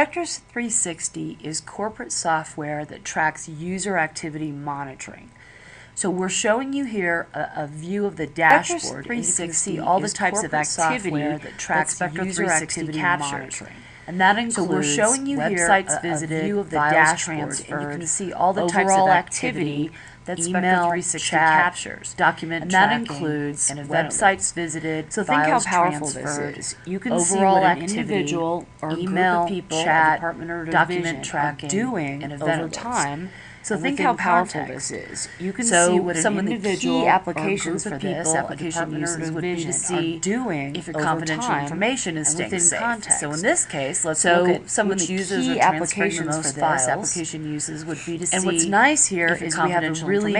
Spector360 is corporate software that tracks user activity monitoring. So we're showing you here a view of the dashboard, and you can see all the types of activity that tracks user activity monitoring. And that includes we're showing you websites visited, view of the dashboard, and you can see all the types of activity that Spector360 captures, document and that includes websites visited, so think how powerful this is. You can overall see what an individual or email, group of people, chat, department or document tracking doing and over time. So think how powerful this is. You can see what some of the key applications for this application uses would be to see doing if your confidential information is staying safe. So in this case, let's look at some of the key applications for this application uses would be to see. And what's nice here is we have a really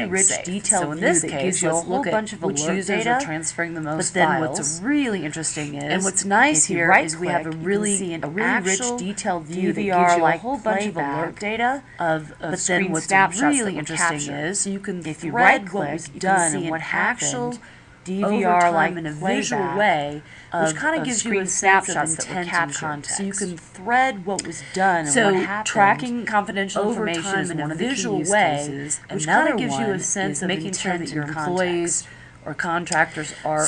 rich detailed view that gives you a whole bunch of which users are transferring the most files. But then what's really interesting is, and what's nice here is we have a really rich detailed view that gives you a whole bunch of alert data of but then what's really interesting is you can, if you right click, what was done and what happened DVR like in a visual way, which kind of gives you a snapshot of intent and context. So you can thread what was done and what happened. Tracking confidential information in a visual way, which kind of gives you a sense of making sure that your employees or contractors are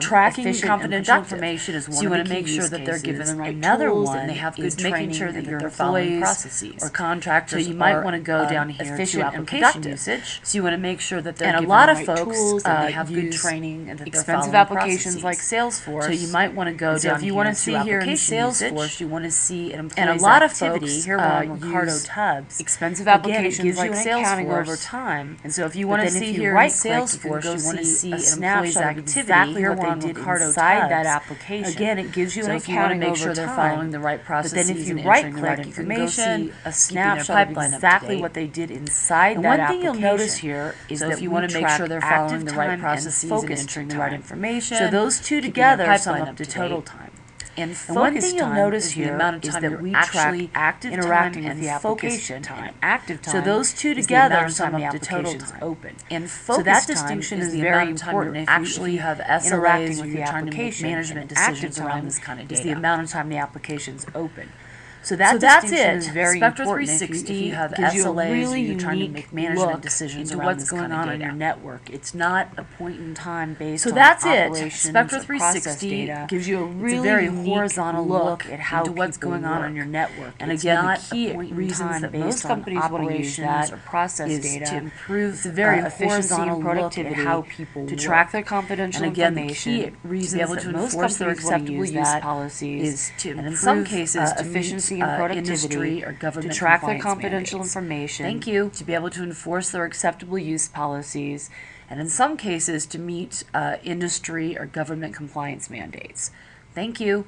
tracking confidential information is one of the key. So you want to make sure that they're given the right tools and they have good training, making sure that your employees processes or contractors. So you might want to go down here efficient to application usage. So you want to make sure that they're given the right tools and they have good training and that expensive applications like Salesforce. So you might want to go down. If you want to see here in Salesforce, you want to see an employee's and a lot of folks here on Ricardo Tubbs expensive applications like accounting over time. And so if you want to see here in Salesforce, you want to see a snapshot of exactly what they did inside that application. Again, it gives you an accounting over time. Make sure they're following the right processes. But then if you right-click, you can go see a snapshot of exactly what they did inside that application. One thing you'll notice here is that if you want to make sure they're following the right processes and entering the right information, so those two together sum up to total time. And one thing you'll notice here is that we track active interacting with the application time. Active time. So those two together sum up to total time open. And so that distinction is very important. If actually you have SLAs with the application management decisions around this kind of data, is the amount of time the application's open. So that's it. Is very Spector360 if you have SLAs really you're trying to make management decisions into what's going on in your network. It's not a point in time based on operations. Spector360 gives you a really very horizontal look at how what's going on in your network. And again, the key reasons that most companies want to use that or process data to improve the very efficiency and productivity at how people to track their confidential information. And again, the key reasons to be able to enforce their acceptable use policies is to improve, in some cases, efficiency and productivity or government to track their confidential information. Thank you. To be able to enforce their acceptable use policies, and in some cases to meet industry or government compliance mandates. Thank you.